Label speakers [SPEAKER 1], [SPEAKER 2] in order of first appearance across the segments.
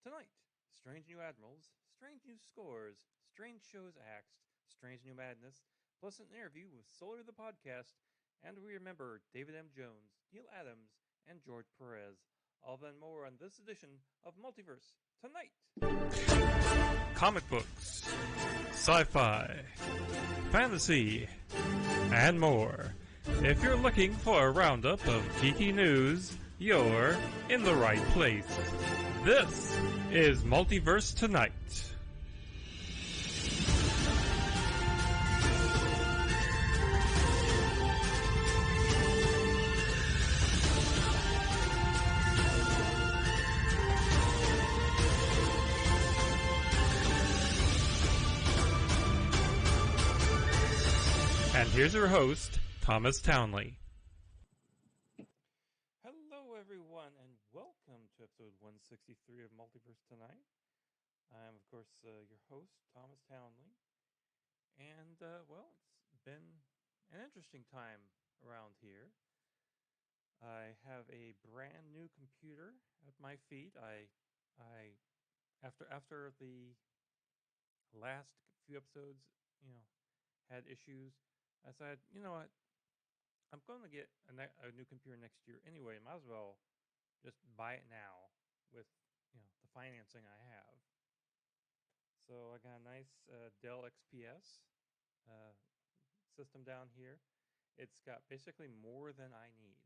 [SPEAKER 1] Tonight, strange new admirals, strange new scores, strange shows axed, strange new madness, plus an interview with Solar the podcast, and we remember David M. Jones, Neal Adams, and George Perez. All that and more on this edition of Multiverse Tonight. Comic books, sci-fi, fantasy, and more. If you're looking for a roundup of geeky news, you're in the right place. This is Multiverse Tonight. And here's your host, Thomas Townley. Hello, everyone, and welcome to episode 163 of Multiverse Tonight. I'm, of course, your host, Thomas Townley. And, it's been an interesting time around here. I have a brand new computer at my feet. After the last few episodes, had issues, I said, you know what? I'm going to get a new computer next year anyway. Might as well just buy it now with the financing I have. So I got a nice Dell XPS system down here. It's got basically more than I need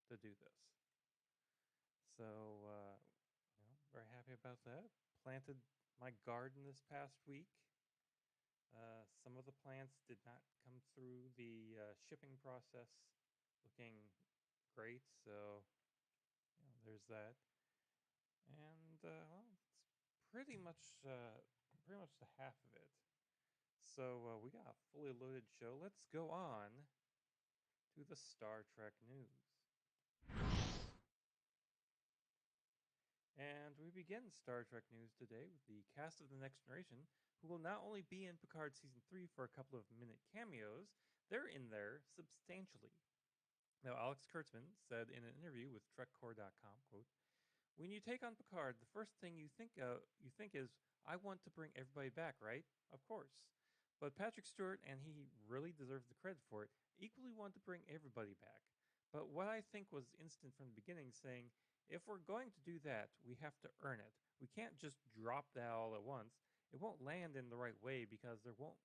[SPEAKER 1] to do this. So very happy about that. Planted my garden this past week. Some of the plants did not come through the shipping process looking great, so there's that. And it's pretty much the half of it. So we got a fully loaded show. Let's go on to the Star Trek news. And we begin Star Trek news today with the cast of The Next Generation, who will not only be in Picard Season 3 for a couple of minute cameos, they're in there substantially. Now, Alex Kurtzman said in an interview with TrekCore.com, quote, "When you take on Picard, the first thing you think is, I want to bring everybody back, right? Of course. But Patrick Stewart, and he really deserves the credit for it, equally want to bring everybody back. But what I think was instant from the beginning, saying, if we're going to do that, we have to earn it. We can't just drop that all at once. It won't land in the right way because there won't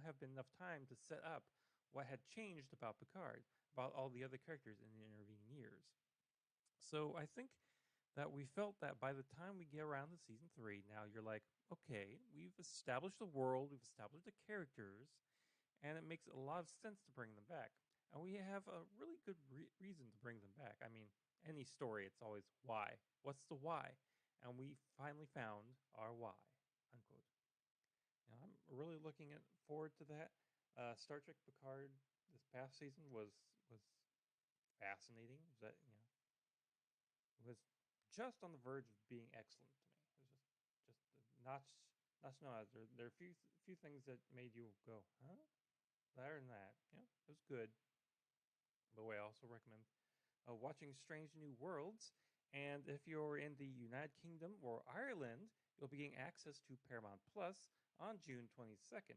[SPEAKER 1] have been enough time to set up what had changed about Picard, about all the other characters in the intervening years. So I think that we felt that by the time we get around to season 3, now you're like, okay, we've established the world, we've established the characters, and it makes a lot of sense to bring them back. And we have a really good reason to bring them back. I mean, any story, it's always why. What's the why? And we finally found our why, unquote. Now, I'm really looking forward to that. Star Trek Picard this past season was fascinating. It was just on the verge of being excellent to me. It was just notch notch. There are a few things that made you go, huh? Better than that. It was good. By the way, I also recommend watching Strange New Worlds. And if you're in the United Kingdom or Ireland, you'll be getting access to Paramount Plus on June 22nd.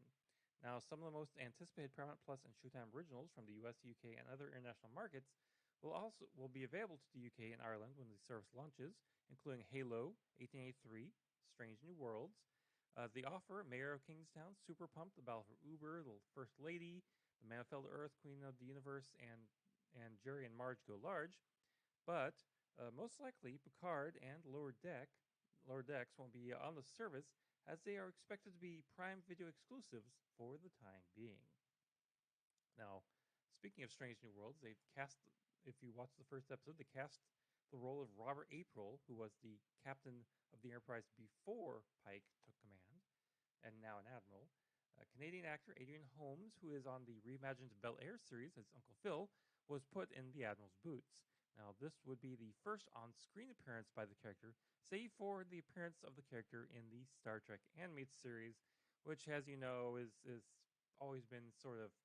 [SPEAKER 1] Now, some of the most anticipated Paramount Plus and Showtime originals from the US, UK, and other international markets will be available to the UK and Ireland when the service launches, including Halo, 1883, Strange New Worlds, The Offer, Mayor of Kingstown, Super Pumped, The Battle for Uber, The First Lady, The Man Who Fell to Earth, Queen of the Universe, and Jerry and Marge Go Large. But most likely, Picard and Lower Decks won't be on the service, as they are expected to be Prime Video exclusives for the time being. Now, speaking of Strange New Worlds, they've cast, if you watch the first episode, they cast the role of Robert April, who was the captain of the Enterprise before Pike took command, and now an admiral. Canadian actor Adrian Holmes, who is on the reimagined Bel Air series as Uncle Phil, was put in the Admiral's boots. Now, this would be the first on-screen appearance by the character, save for the appearance of the character in the Star Trek animated series, which, as you know, is always been sort of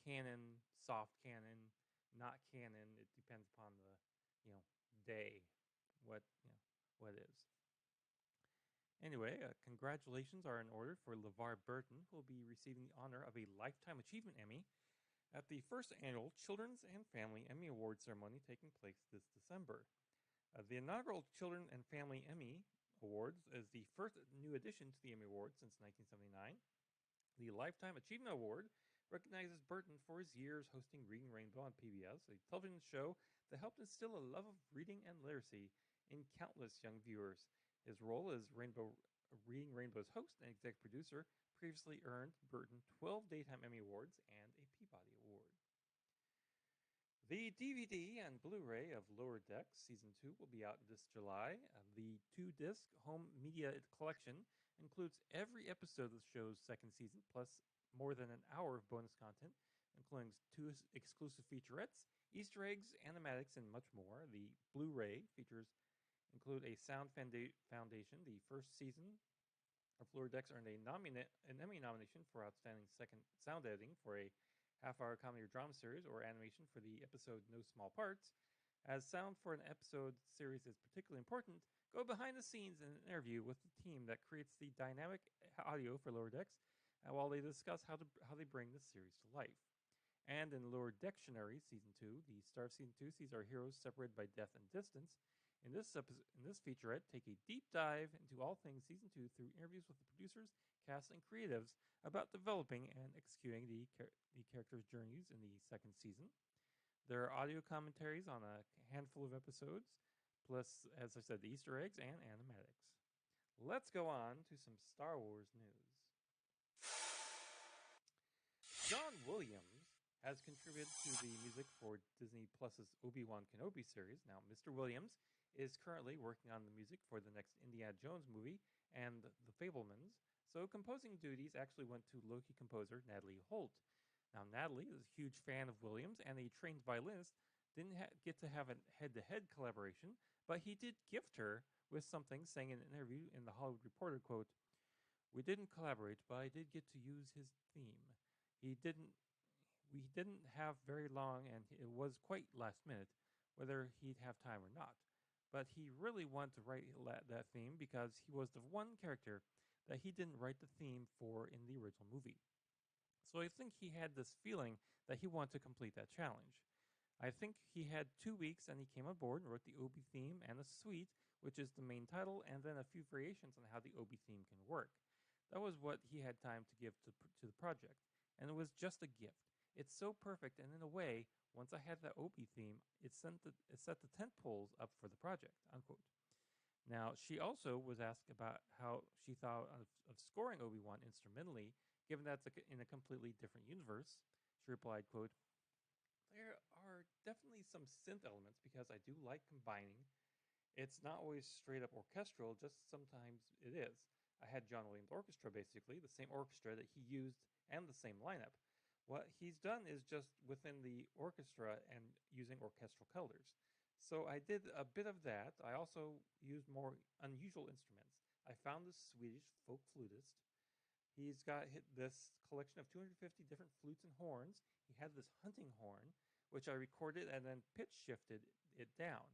[SPEAKER 1] canon, soft canon, not canon. It depends upon the day, what it is. Anyway, congratulations are in order for LeVar Burton, who will be receiving the honor of a Lifetime Achievement Emmy at the first annual Children's and Family Emmy Awards ceremony taking place this December. The inaugural Children and Family Emmy Awards is the first new addition to the Emmy Awards since 1979. The Lifetime Achievement Award recognizes Burton for his years hosting Reading Rainbow on PBS, a television show that helped instill a love of reading and literacy in countless young viewers. His role as Reading Rainbow's host and executive producer previously earned Burton 12 Daytime Emmy Awards and a Peabody Award. The DVD and Blu-ray of Lower Decks Season 2 will be out this July. The two-disc home media collection includes every episode of the show's second season, plus more than an hour of bonus content, including two exclusive featurettes, Easter eggs, animatics, and much more. The Blu-ray features include a Sound Foundation. The first season of Lower Decks earned an Emmy nomination for Outstanding Second Sound Editing for a half-hour comedy or drama series, or animation for the episode No Small Parts. As sound for an episode series is particularly important, go behind the scenes in an interview with the team that creates the dynamic audio for Lower Decks, while they discuss how they bring the series to life. And in Lower Dictionary Season 2, the start of Season 2 sees our heroes separated by death and distance. In this featurette, take a deep dive into all things Season 2 through interviews with the producers, cast, and creatives about developing and executing the characters' journeys in the second season. There are audio commentaries on a handful of episodes, plus, as I said, the Easter eggs and animatics. Let's go on to some Star Wars news. John Williams has contributed to the music for Disney Plus's Obi-Wan Kenobi series. Now, Mr. Williams is currently working on the music for the next Indiana Jones movie and The Fabelmans, so composing duties actually went to Loki composer Natalie Holt. Now, Natalie is a huge fan of Williams, and a trained violinist didn't get to have a head-to-head collaboration, but he did gift her with something, saying in an interview in The Hollywood Reporter, quote, "We didn't collaborate, but I did get to use his theme. He didn't we didn't have very long, and it was quite last minute, whether he'd have time or not. But he really wanted to write that theme because he was the one character that he didn't write the theme for in the original movie. So I think he had this feeling that he wanted to complete that challenge. I think he had 2 weeks and he came on board and wrote the Obi theme and the suite, which is the main title, and then a few variations on how the Obi theme can work. That was what he had time to give to the project, and it was just a gift. It's so perfect, and in a way, once I had the Obi theme, it set the tent poles up for the project, unquote. Now, she also was asked about how she thought of scoring Obi-Wan instrumentally, given that's in a completely different universe. She replied, quote, "There are definitely some synth elements because I do like combining. It's not always straight up orchestral, just sometimes it is. I had John Williams Orchestra, basically, the same orchestra that he used and the same lineup. What he's done is just within the orchestra and using orchestral colors. So I did a bit of that. I also used more unusual instruments. I found this Swedish folk flutist. He's got this collection of 250 different flutes and horns. He had this hunting horn, which I recorded and then pitch shifted it down.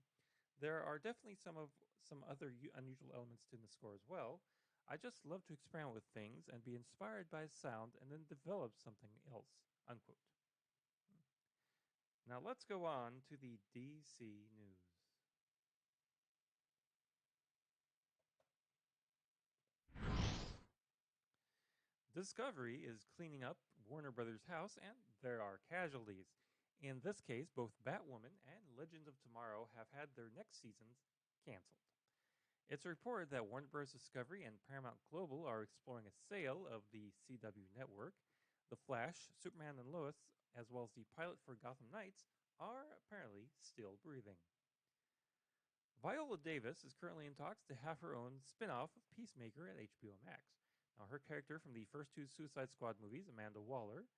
[SPEAKER 1] There are definitely some other unusual elements in the score as well. I just love to experiment with things and be inspired by sound and then develop something else," unquote. Now let's go on to the DC news. Discovery is cleaning up Warner Brothers' house, and there are casualties. In this case, both Batwoman and Legends of Tomorrow have had their next seasons canceled. It's reported that Warner Bros. Discovery and Paramount Global are exploring a sale of the CW network. The Flash, Superman and Lois, as well as the pilot for Gotham Knights, are apparently still breathing. Viola Davis is currently in talks to have her own spin-off of Peacemaker at HBO Max. Now, her character from the first two Suicide Squad movies, Amanda Waller,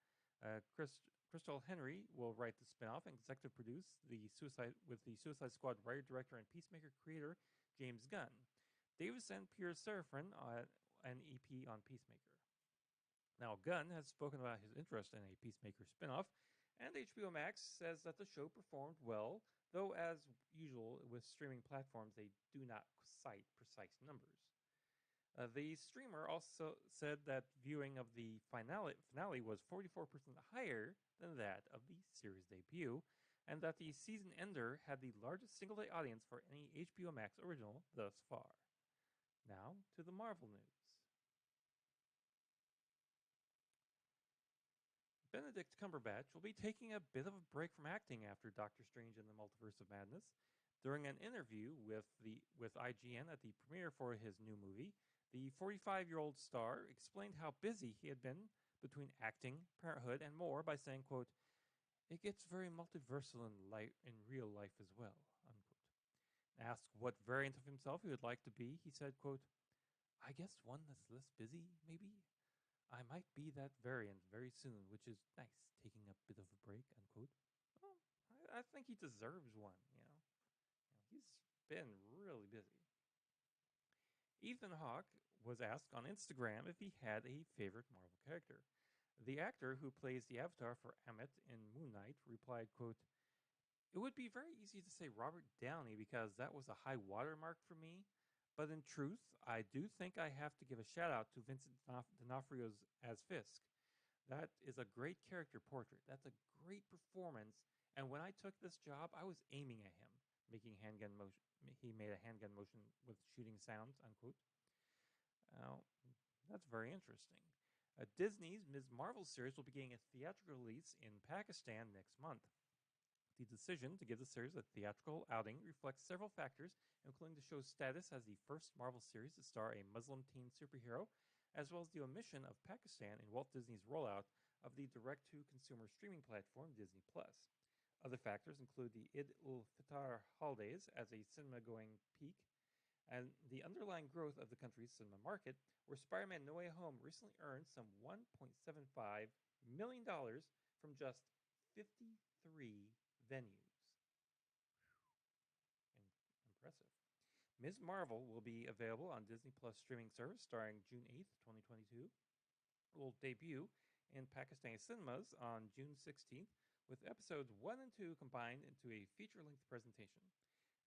[SPEAKER 1] Crystal Henry will write the spin-off and executive produce the Suicide Squad writer, director, and Peacemaker creator James Gunn. Davis and Pierre Seraphine an EP on Peacemaker. Now, Gunn has spoken about his interest in a Peacemaker spin-off, and HBO Max says that the show performed well, though as usual with streaming platforms, they do not cite precise numbers. The streamer also said that viewing of the finale was 44% higher than that of the series debut, and that the season ender had the largest single-day audience for any HBO Max original thus far. Now to the Marvel news. Benedict Cumberbatch will be taking a bit of a break from acting after Doctor Strange and the Multiverse of Madness. During an interview with IGN at the premiere for his new movie, the 45-year-old star explained how busy he had been between acting, parenthood, and more by saying, quote, "It gets very multiversal in real life as well," unquote. Asked what variant of himself he would like to be, he said, quote, "I guess one that's less busy, maybe? I might be that variant very soon, which is nice, taking a bit of a break," unquote. Well, I think he deserves one, He's been really busy. Ethan Hawke was asked on Instagram if he had a favorite Marvel character. The actor who plays the avatar for Ammit in Moon Knight replied, quote, "It would be very easy to say Robert Downey because that was a high watermark for me. But in truth, I do think I have to give a shout out to Vincent D'Onofrio as Fisk. That is a great character portrait. That's a great performance. And when I took this job, I was aiming at him, making handgun motion. He made a handgun motion with shooting sounds," unquote. That's very interesting. Disney's Ms. Marvel series will be getting a theatrical release in Pakistan next month. The decision to give the series a theatrical outing reflects several factors, including the show's status as the first Marvel series to star a Muslim teen superhero, as well as the omission of Pakistan in Walt Disney's rollout of the direct-to-consumer streaming platform Disney+. Other factors include the Eid-ul-Fitr holidays as a cinema-going peak, and the underlying growth of the country's cinema market, where Spider-Man No Way Home recently earned some $1.75 million from just 53 venues. Impressive. Ms. Marvel will be available on Disney Plus streaming service starting June 8th, 2022. It will debut in Pakistani cinemas on June 16th, with episodes 1 and 2 combined into a feature-length presentation.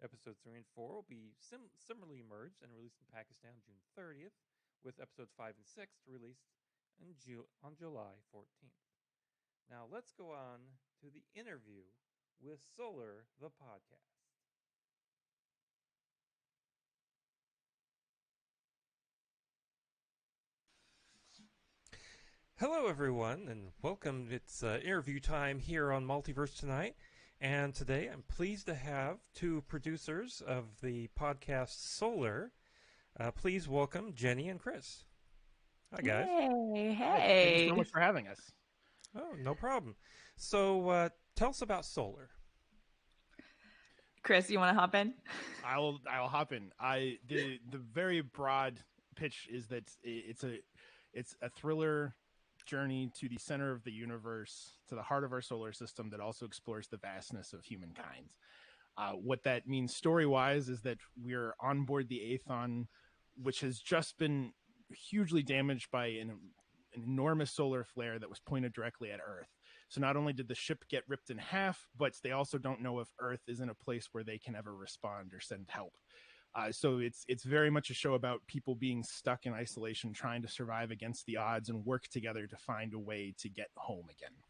[SPEAKER 1] Episodes 3 and 4 will be similarly merged and released in Pakistan on June 30th, with episodes 5 and 6 released on July 14th. Now let's go on to the interview with Solar, the podcast. Hello, everyone, and welcome. It's interview time here on Multiverse Tonight. And today I'm pleased to have two producers of the podcast Solar. Please welcome Jenny and Chris. Hi, guys.
[SPEAKER 2] Hey.
[SPEAKER 3] Thank you so much for having us.
[SPEAKER 1] Oh, no problem. So tell us about Solar.
[SPEAKER 2] Chris, you want to hop in?
[SPEAKER 3] I'll hop in. The very broad pitch is that it's a thriller journey to the center of the universe, to the heart of our solar system, that also explores the vastness of humankind. What that means story-wise is that we're on board the Aethon, which has just been hugely damaged by an enormous solar flare that was pointed directly at Earth. So not only did the ship get ripped in half, but they also don't know if Earth is in a place where they can ever respond or send help. So it's very much a show about people being stuck in isolation, trying to survive against the odds and work together to find a way to get home again.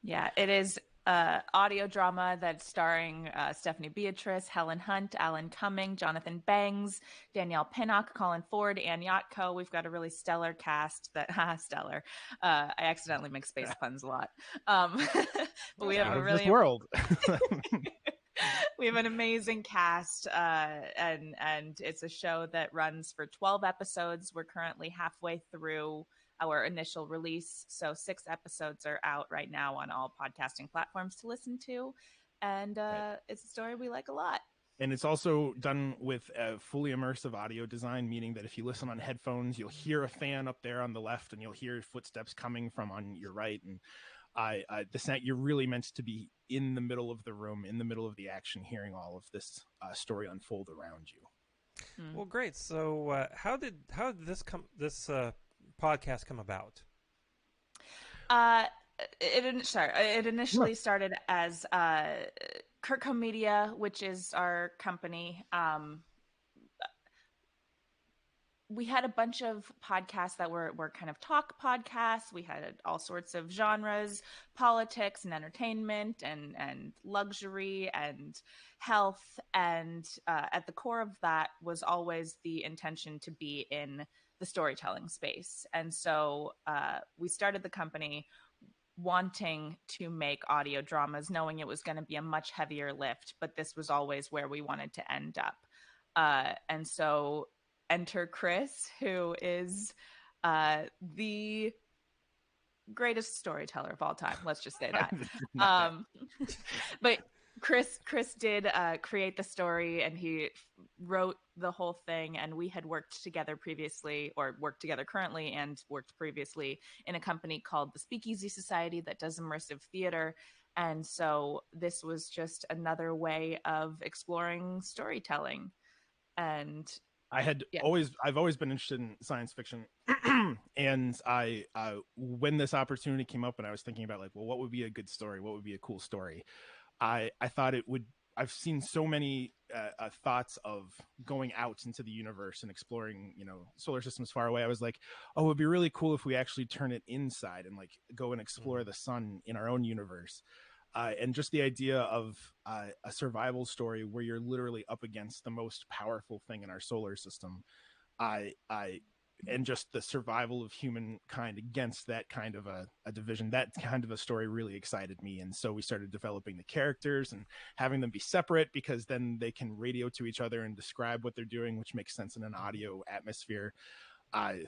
[SPEAKER 2] Yeah, it is audio drama that's starring Stephanie Beatrice, Helen Hunt, Alan Cumming, Jonathan Bangs, Danielle Pinnock, Colin Ford, Ann Yatko. We've got a really stellar cast that stellar. I accidentally make space puns a lot. But we have a really
[SPEAKER 3] this world.
[SPEAKER 2] We have an amazing cast, and it's a show that runs for 12 episodes. We're currently halfway through our initial release, so 6 episodes are out right now on all podcasting platforms to listen to, and It's a story we like a lot.
[SPEAKER 3] And it's also done with a fully immersive audio design, meaning that if you listen on headphones, you'll hear a fan up there on the left, and you'll hear footsteps coming from on your right. And the sound, you're really meant to be in the middle of the room, in the middle of the action, hearing all of this story unfold around you.
[SPEAKER 1] Well, great. So, how did this podcast come about?
[SPEAKER 2] It initially started as Kirkco Media, which is our company. we had a bunch of podcasts that were kind of talk podcasts. We had all sorts of genres, politics and entertainment and luxury and health. And at the core of that was always the intention to be in the storytelling space. And so we started the company wanting to make audio dramas, knowing it was going to be a much heavier lift, but this was always where we wanted to end up. And so enter Chris, who is the greatest storyteller of all time. Let's just say that. But Chris did create the story, and he wrote the whole thing. And we had worked together previously, or worked together currently, and worked previously in a company called the Speakeasy Society that does immersive theater. And so this was just another way of exploring storytelling. And
[SPEAKER 3] I've always been interested in science fiction. And I when this opportunity came up and I was thinking about like, well, what would be a good story? What would be a cool story? I thought it would, I've seen so many thoughts of going out into the universe and exploring, solar systems far away. I was like, oh, it would be really cool if we actually turn it inside and like go and explore the sun in our own universe. And just the idea of a survival story where you're literally up against the most powerful thing in our solar system, and just the survival of humankind against that kind of a division, that kind of a story really excited me. And so we started developing the characters and having them be separate, because then they can radio to each other and describe what they're doing, which makes sense in an audio atmosphere.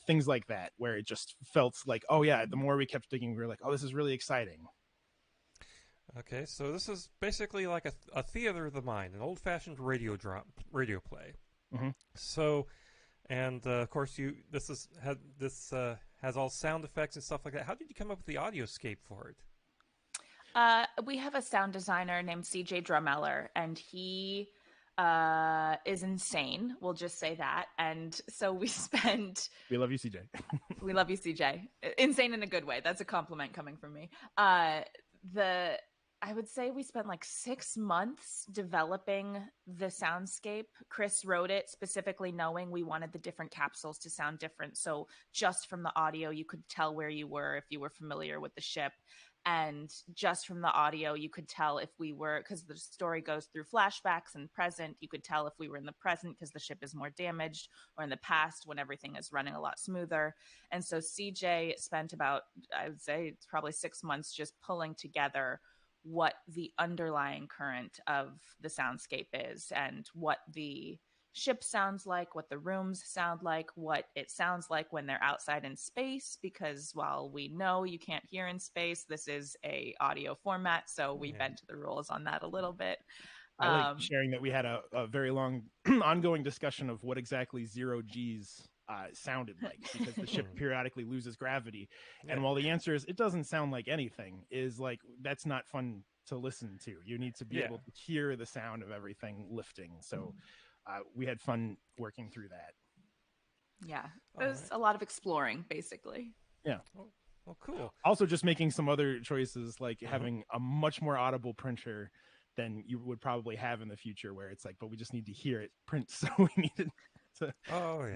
[SPEAKER 3] Things like that, where it just felt like, oh yeah, the more we kept digging, we were like, oh, this is really exciting.
[SPEAKER 1] Okay, so this is basically like a theater of the mind, an old-fashioned radio play.
[SPEAKER 3] Mm-hmm.
[SPEAKER 1] So, and of course, this has all sound effects and stuff like that. How did you come up with the audioscape for it?
[SPEAKER 2] We have a sound designer named CJ Drumeller, and he is insane. We'll just say that. And so we
[SPEAKER 3] love you, CJ.
[SPEAKER 2] We love you, CJ. Insane in a good way. That's a compliment coming from me. I would say we spent like 6 months developing the soundscape. Chris wrote it specifically knowing we wanted the different capsules to sound different. So just from the audio, you could tell where you were if you were familiar with the ship. And just from the audio, you could tell if we were, because the story goes through flashbacks and present, you could tell if we were in the present because the ship is more damaged, or in the past when everything is running a lot smoother. And so CJ spent about, I would say it's probably 6 months just pulling together what the underlying current of the soundscape is, and what the ship sounds like, what the rooms sound like, what it sounds like when they're outside in space, because while we know you can't hear in space, this is a audio format, so we bent to the rules on that a little bit.
[SPEAKER 3] I like sharing that we had a very long ongoing discussion of what exactly 0G's sounded like, because the ship periodically loses gravity. And while the answer is it doesn't sound like anything, is like, that's not fun to listen to. You need to be able to hear the sound of everything lifting. So we had fun working through that.
[SPEAKER 2] Yeah, it was a lot of exploring, basically.
[SPEAKER 3] Yeah.
[SPEAKER 1] Oh, cool.
[SPEAKER 3] Also just making some other choices, like having a much more audible printer than you would probably have in the future, where it's like, but we just need to hear it print, so we needed to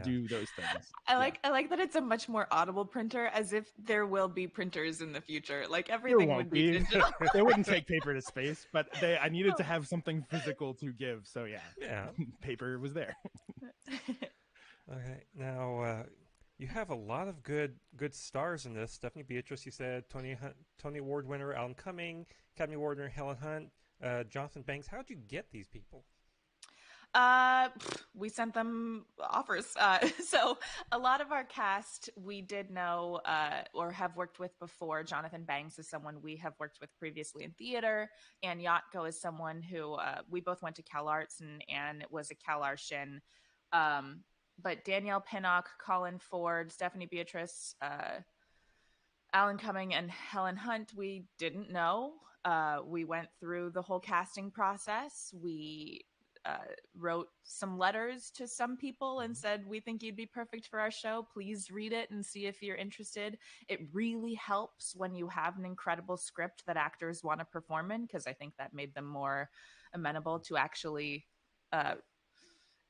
[SPEAKER 3] do those things.
[SPEAKER 2] I like that it's a much more audible printer, as if there will be printers in the future. Like everything would be digital.
[SPEAKER 3] They wouldn't take paper to space, but I needed to have something physical to give. So yeah. Paper was there.
[SPEAKER 1] Okay, now you have a lot of good stars in this. Stephanie Beatrice, you said, Tony Award winner Alan Cumming, Academy Award winner Helen Hunt, Jonathan Banks. How did you get these people?
[SPEAKER 2] We sent them offers. So a lot of our cast we did know or have worked with before. Jonathan Banks is someone we have worked with previously in theater. Anne Yotko is someone who we both went to Cal Arts, and Anne was a Cal Artian. But Danielle Pinnock, Colin Ford, Stephanie Beatrice, Alan Cumming, and Helen Hunt, we didn't know. We went through the whole casting process. We wrote some letters to some people and said, we think you'd be perfect for our show. Please read it and see if you're interested. It really helps when you have an incredible script that actors want to perform in, because I think that made them more amenable to actually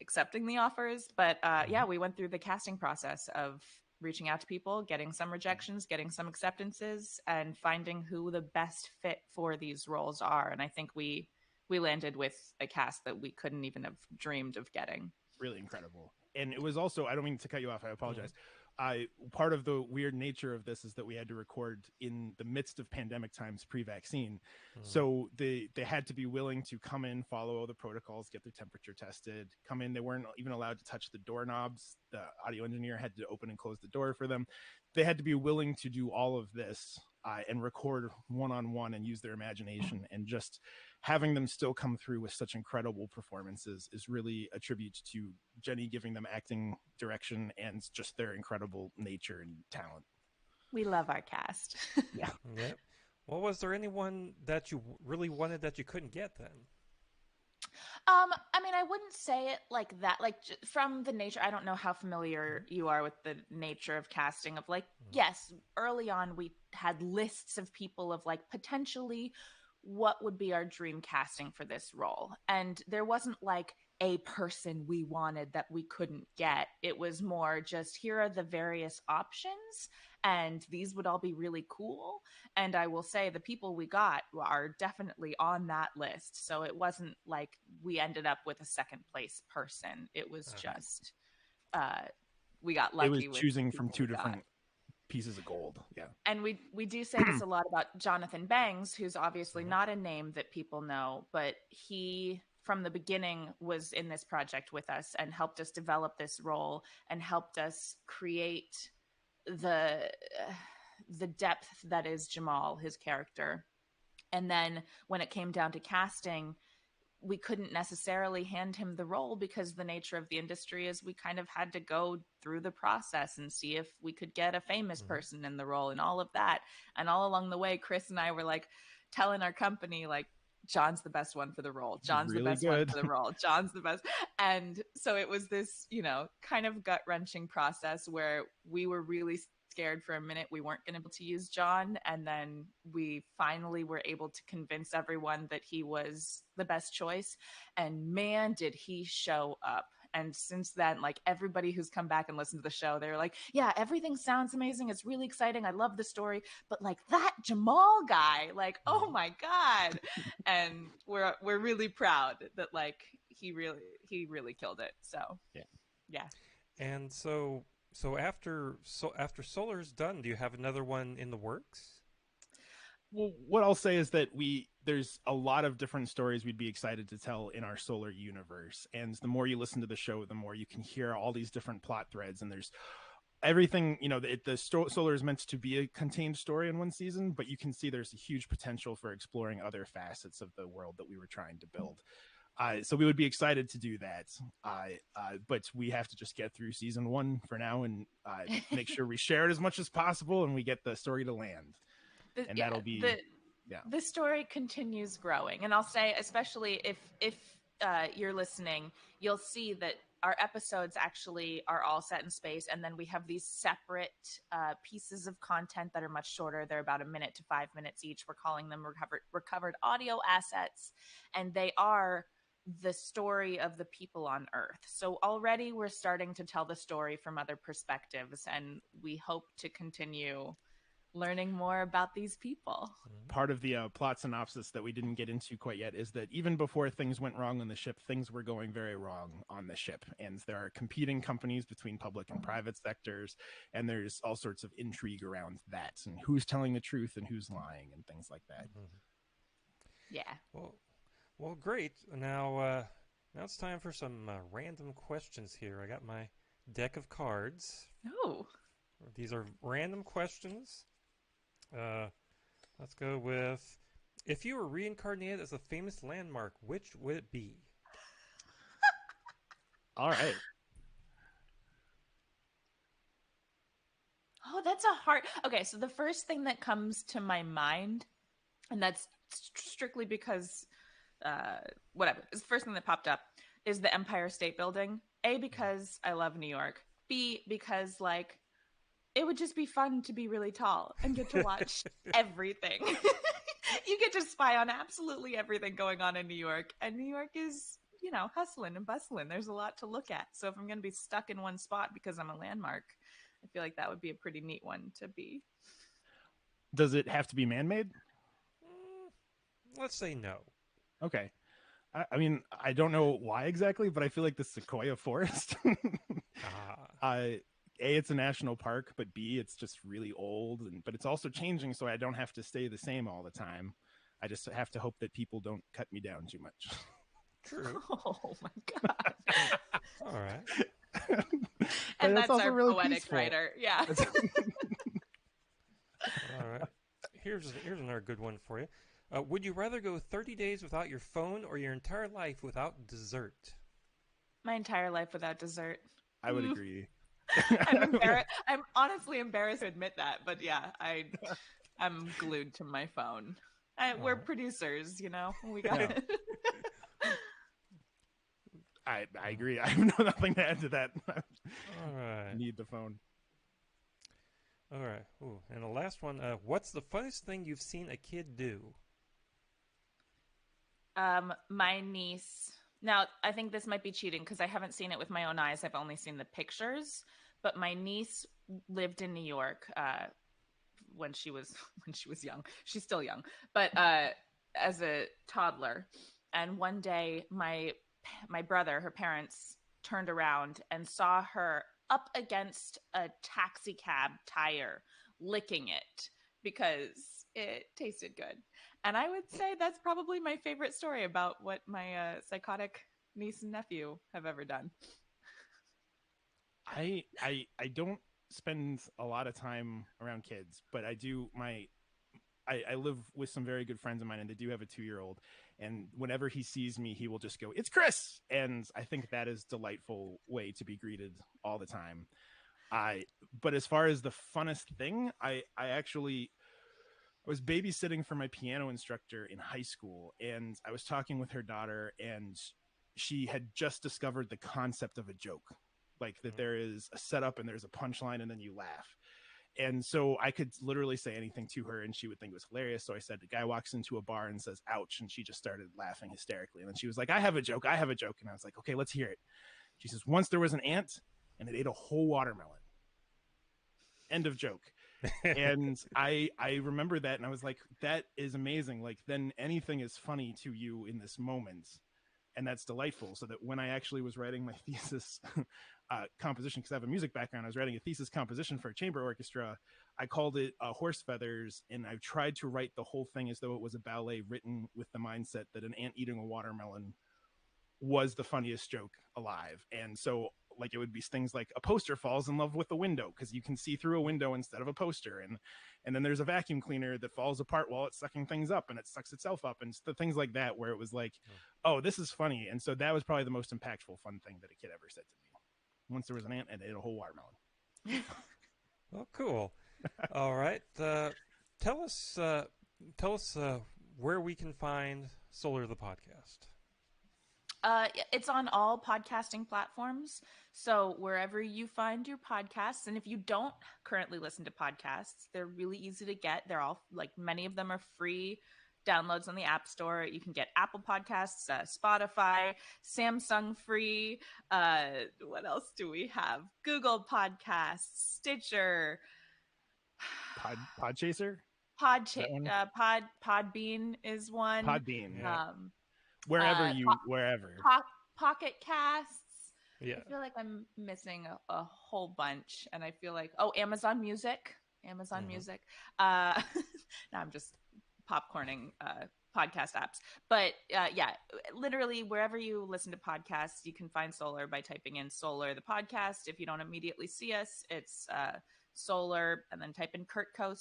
[SPEAKER 2] accepting the offers. But yeah, we went through the casting process of reaching out to people, getting some rejections, getting some acceptances, and finding who the best fit for these roles are. And I think we landed with a cast that we couldn't even have dreamed of getting.
[SPEAKER 3] Really incredible. And it was also, I don't mean to cut you off, I apologize. Part of the weird nature of this is that we had to record in the midst of pandemic times pre-vaccine. So they had to be willing to come in, follow all the protocols, get their temperature tested, come in. They weren't even allowed to touch the doorknobs. The audio engineer had to open and close the door for them. They had to be willing to do all of this and record one-on-one and use their imagination, and just having them still come through with such incredible performances is really a tribute to Jenny giving them acting direction and just their incredible nature and talent.
[SPEAKER 2] We love our cast.
[SPEAKER 3] Yeah.
[SPEAKER 1] Yep. Well, was there anyone that you really wanted that you couldn't get then?
[SPEAKER 2] I mean, I wouldn't say it like that. Like, from the nature, I don't know how familiar you are with the nature of casting of, like, yes, early on we had lists of people of, like, potentially what would be our dream casting for this role. And there wasn't like a person we wanted that we couldn't get. It was more just, here are the various options, and these would all be really cool. And I will say the people we got are definitely on that list. So it wasn't like we ended up with a second place person. It was just we got lucky.
[SPEAKER 3] It was choosing from two different pieces of gold. Yeah.
[SPEAKER 2] And we do say this a lot about Jonathan Bangs, who's obviously not a name that people know, but he from the beginning was in this project with us and helped us develop this role and helped us create the depth that is Jamal, his character. And then when it came down to casting, we couldn't necessarily hand him the role because the nature of the industry is we kind of had to go through the process and see if we could get a famous person in the role and all of that. And all along the way, Chris and I were like telling our company, like, John's the best one for the role. John's really the best one for the role. John's the best. And so it was this, kind of gut-wrenching process where we were really scared for a minute we weren't going to be able to use John, and then we finally were able to convince everyone that he was the best choice, and man did he show up. And since then, like, everybody who's come back and listened to the show, they're like, yeah, everything sounds amazing, it's really exciting, I love the story, but like that Jamal guy, like, oh my god. And we're really proud that, like, he really killed it. So yeah.
[SPEAKER 1] And so after Solar's done, do you have another one in the works?
[SPEAKER 3] Well, what I'll say is that there's a lot of different stories we'd be excited to tell in our Solar universe. And the more you listen to the show, the more you can hear all these different plot threads. And there's everything, Solar is meant to be a contained story in one season, but you can see there's a huge potential for exploring other facets of the world that we were trying to build. So we would be excited to do that. But we have to just get through season 1 for now and make sure we share it as much as possible and we get the story to land. That'll be
[SPEAKER 2] the story continues growing. And I'll say, especially if you're listening, you'll see that our episodes actually are all set in space, and then we have these separate pieces of content that are much shorter. They're about 1 minute to 5 minutes each. We're calling them recovered audio assets, and they are the story of the people on Earth. So already we're starting to tell the story from other perspectives, and we hope to continue learning more about these people.
[SPEAKER 3] Part of the plot synopsis that we didn't get into quite yet is that even before things went wrong on the ship, things were going very wrong on the ship. And there are competing companies between public and private sectors, and there's all sorts of intrigue around that, and who's telling the truth and who's lying and things like that.
[SPEAKER 2] Yeah.
[SPEAKER 1] Well, great. Now it's time for some random questions here. I got my deck of cards.
[SPEAKER 2] Oh.
[SPEAKER 1] These are random questions. Let's go with, if you were reincarnated as a famous landmark, which would it be?
[SPEAKER 3] All right.
[SPEAKER 2] Oh, that's a hard... Okay, so the first thing that comes to my mind, and that's strictly because, the first thing that popped up is the Empire State Building. A, because I love New York. B, because, like, it would just be fun to be really tall and get to watch everything. You get to spy on absolutely everything going on in New York. And New York is, hustling and bustling. There's a lot to look at. So if I'm going to be stuck in one spot because I'm a landmark, I feel like that would be a pretty neat one to be.
[SPEAKER 3] Does it have to be man-made?
[SPEAKER 1] Let's say no.
[SPEAKER 3] Okay. I mean, I don't know why exactly, but I feel like the Sequoia Forest. A, it's a national park, but B, it's just really old, but it's also changing, so I don't have to stay the same all the time. I just have to hope that people don't cut me down too much.
[SPEAKER 1] True.
[SPEAKER 2] Oh my god!
[SPEAKER 1] All right.
[SPEAKER 2] And that's our
[SPEAKER 3] really
[SPEAKER 2] poetic
[SPEAKER 3] peaceful.
[SPEAKER 2] writer. Yeah.
[SPEAKER 1] All right. Here's another good one for you. Would you rather go 30 days without your phone or your entire life without dessert?
[SPEAKER 2] My entire life without dessert.
[SPEAKER 3] I would agree.
[SPEAKER 2] I'm honestly embarrassed to admit that, but yeah, I'm glued to my phone. We're producers, we got it.
[SPEAKER 3] I agree. I have nothing to add to that.
[SPEAKER 1] All right.
[SPEAKER 3] Need the phone.
[SPEAKER 1] All right. Ooh, and the last one. What's the funniest thing you've seen a kid do?
[SPEAKER 2] My niece. Now, I think this might be cheating because I haven't seen it with my own eyes. I've only seen the pictures. But my niece lived in New York when she was young. She's still young, but as a toddler. And one day, my brother, her parents, turned around and saw her up against a taxi cab tire, licking it because it tasted good. And I would say that's probably my favorite story about what my psychotic niece and nephew have ever done.
[SPEAKER 3] I don't spend a lot of time around kids, but I do. I live with some very good friends of mine, and they do have a 2-year-old. And whenever he sees me, he will just go, "It's Chris!" And I think that is a delightful way to be greeted all the time. But as far as the funnest thing, I was babysitting for my piano instructor in high school, and I was talking with her daughter, and she had just discovered the concept of a joke, like that there is a setup and there's a punchline and then you laugh. And so I could literally say anything to her and she would think it was hilarious. So I said, the guy walks into a bar and says, "Ouch." And she just started laughing hysterically. And then she was like, I have a joke. And I was like, okay, let's hear it. She says, "Once there was an ant and it ate a whole watermelon." End of joke. And I remember that, and I was like, that is amazing. Like, then anything is funny to you in this moment, and that's delightful. So that when I actually was writing my thesis composition, because I have a music background, I was writing a thesis composition for a chamber orchestra. I called it Horse Feathers, and I tried to write the whole thing as though it was a ballet written with the mindset that an ant eating a watermelon was the funniest joke alive. And so, like, it would be things like a poster falls in love with a window because you can see through a window instead of a poster, and then there's a vacuum cleaner that falls apart while it's sucking things up and it sucks itself up, and the things like that, where it was like, oh, this is funny. And so that was probably the most impactful fun thing that a kid ever said to me. Once there was an ant and it ate a whole watermelon.
[SPEAKER 1] Well, cool. All right. Tell us where we can find Solar the podcast.
[SPEAKER 2] It's on all podcasting platforms. So wherever you find your podcasts, and if you don't currently listen to podcasts, they're really easy to get. They're all, like, many of them are free downloads on the App Store. You can get Apple Podcasts, Spotify, Samsung free. What else do we have? Google Podcasts, Stitcher,
[SPEAKER 3] Podchaser,
[SPEAKER 2] Podbean is one.
[SPEAKER 3] Podbean, yeah.
[SPEAKER 2] Wherever. Pocket Casts.
[SPEAKER 1] Yeah.
[SPEAKER 2] I feel like I'm missing a whole bunch, and I feel like Amazon Music. Music. Now I'm just popcorning podcast apps, but yeah, literally wherever you listen to podcasts, you can find Solar by typing in Solar the podcast. If you don't immediately see us, it's Solar, and then type in Kurtco,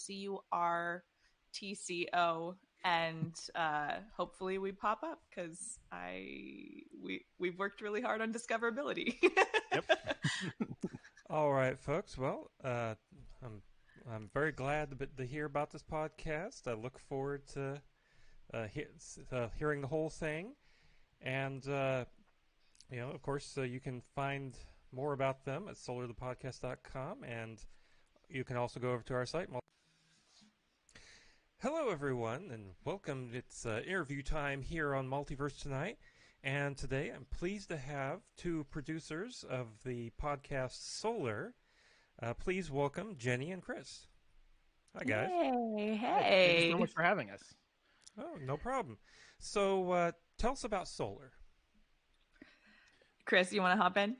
[SPEAKER 2] CURTCO. And hopefully we pop up because we've worked really hard on discoverability.
[SPEAKER 3] Yep.
[SPEAKER 1] All right, folks. Well, I'm very glad to hear about this podcast. I look forward to hearing the whole thing, and of course, you can find more about them at solarthepodcast.com, and you can also go over to our site. Hello, everyone, and welcome. It's interview time here on Multiverse Tonight. And today I'm pleased to have two producers of the podcast Solar. Please welcome Jenny and Chris. Hi, guys.
[SPEAKER 2] Hey,
[SPEAKER 3] Hi, thank you so
[SPEAKER 2] hey.
[SPEAKER 3] much for having us.
[SPEAKER 1] Oh, no problem. So, tell us about Solar.
[SPEAKER 2] Chris, you want to hop in?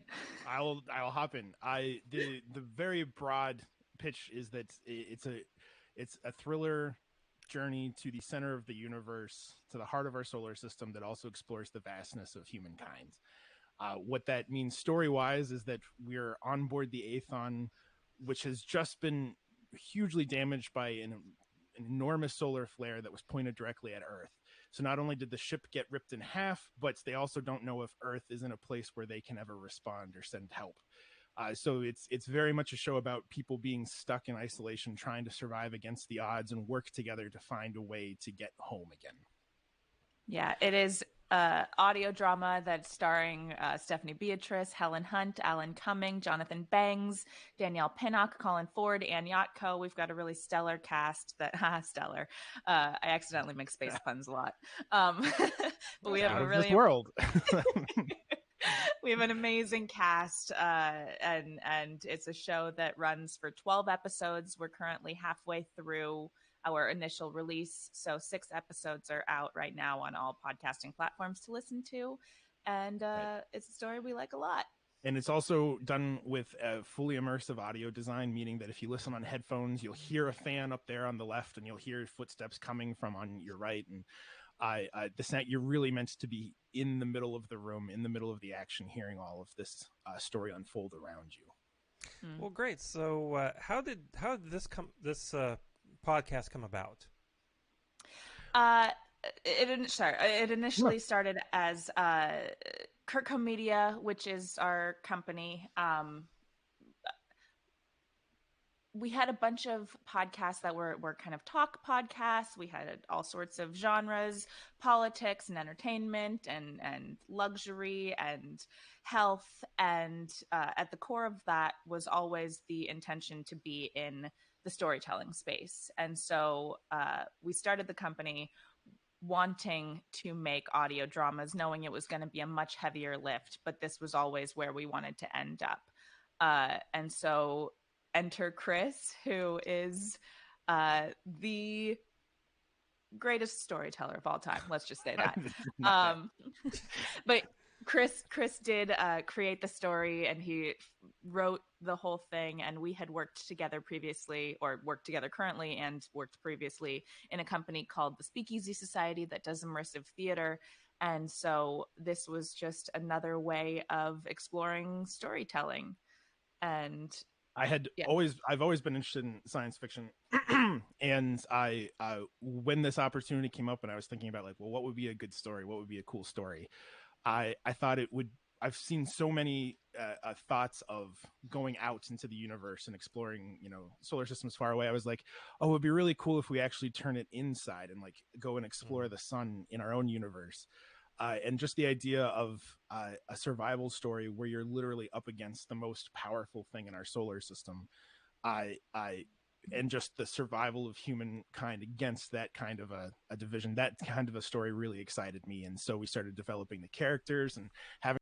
[SPEAKER 3] I'll hop in. The very broad pitch is that it's a thriller journey to the center of the universe, to the heart of our solar system that also explores the vastness of humankind. What that means story-wise is that we're on board the Aethon, which has just been hugely damaged by an enormous solar flare that was pointed directly at Earth. So not only did the ship get ripped in half, but they also don't know if Earth is in a place where they can ever respond or send help. So it's very much a show about people being stuck in isolation, trying to survive against the odds and work together to find a way to get home again.
[SPEAKER 2] Yeah, it is audio drama that's starring Stephanie Beatrice, Helen Hunt, Alan Cumming, Jonathan Bangs, Danielle Pinnock, Colin Ford, Ann Yatko. We've got a really stellar cast that stellar. I accidentally make space puns a lot. But we have a really
[SPEAKER 3] this world.
[SPEAKER 2] We have an amazing cast, and it's a show that runs for 12 episodes. We're currently halfway through our initial release, so 6 episodes are out right now on all podcasting platforms to listen to, and it's a story we like a lot.
[SPEAKER 3] And it's also done with a fully immersive audio design, meaning that if you listen on headphones, you'll hear a fan up there on the left, and you'll hear footsteps coming from on your right. And the sound, you're really meant to be in the middle of the room, in the middle of the action, hearing all of this story unfold around you.
[SPEAKER 1] Well, great. So, how did this podcast come about?
[SPEAKER 2] It initially started as Kirkco Media, which is our company. We had a bunch of podcasts that were kind of talk podcasts. We had all sorts of genres, politics and entertainment and luxury and health. And at the core of that was always the intention to be in the storytelling space. And so we started the company wanting to make audio dramas, knowing it was going to be a much heavier lift, but this was always where we wanted to end up. And so enter Chris, who is the greatest storyteller of all time. Let's just say that. But Chris did create the story, and he wrote the whole thing. And we had worked together previously, or worked together currently, and worked previously in a company called the Speakeasy Society that does immersive theater. And so this was just another way of exploring storytelling. And
[SPEAKER 3] I've always been interested in science fiction, and when this opportunity came up, and I was thinking about like, well, what would be a good story? What would be a cool story? I thought it would. I've seen so many thoughts of going out into the universe and exploring, solar systems far away. I was like, oh, it would be really cool if we actually turn it inside and like go and explore the sun in our own universe. And just the idea of a survival story where you're literally up against the most powerful thing in our solar system, and just the survival of humankind against that kind of a division, that kind of a story really excited me. And so we started developing the characters and having.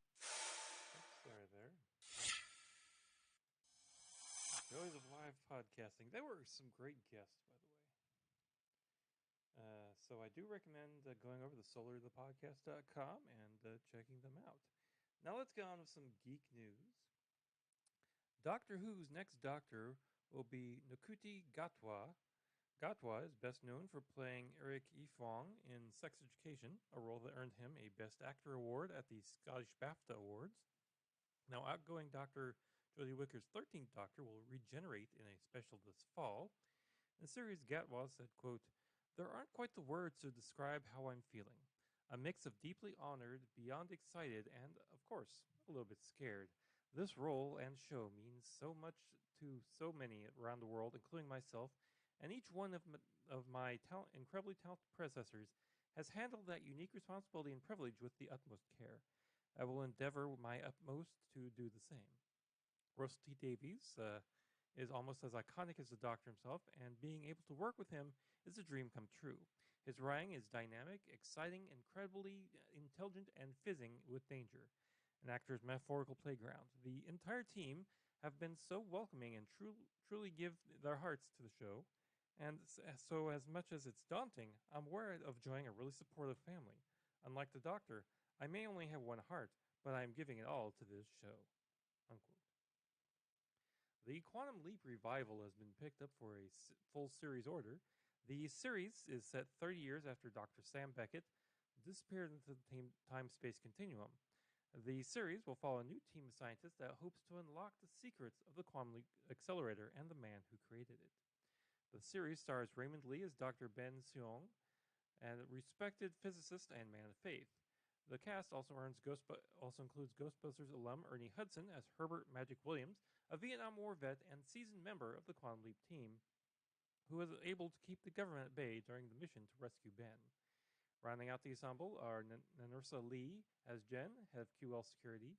[SPEAKER 1] Sorry there. Joys of live podcasting. They were some great guests, by the way. So I do recommend going over to solarthepodcast.com and checking them out. Now let's get on with some geek news. Doctor Who's next Doctor will be Ncuti Gatwa. Gatwa is best known for playing Eric Ifong in Sex Education, a role that earned him a Best Actor award at the Scottish BAFTA Awards. Now, outgoing Dr. Jodie Whittaker's 13th Doctor will regenerate in a special this fall. In the series, Gatwa said, quote, "There aren't quite the words to describe how I'm feeling. A mix of deeply honored, beyond excited, and, of course, a little bit scared. This role and show means so much to so many around the world, including myself, and each one of my incredibly talented predecessors has handled that unique responsibility and privilege with the utmost care. I will endeavor my utmost to do the same." Russell T Davies is almost as iconic as the Doctor himself, and being able to work with him is a dream come true. His writing is dynamic, exciting, incredibly intelligent, and fizzing with danger. An actor's metaphorical playground. The entire team have been so welcoming and truly give their hearts to the show. And so, as much as it's daunting, I'm aware of joining a really supportive family. Unlike the Doctor, I may only have one heart, but I am giving it all to this show. Unquote. The Quantum Leap revival has been picked up for a full series order. The series is set 30 years after Dr. Sam Beckett disappeared into the time-space continuum. The series will follow a new team of scientists that hopes to unlock the secrets of the Quantum Leap Accelerator and the man who created it. The series stars Raymond Lee as Dr. Ben Seong, a respected physicist and man of faith. The cast also includes Ghostbusters alum Ernie Hudson as Herbert Magic Williams, a Vietnam War vet and seasoned member of the Quantum Leap team, who was able to keep the government at bay during the mission to rescue Ben. Rounding out the ensemble are Nanursa Lee as Jen, head of QL Security,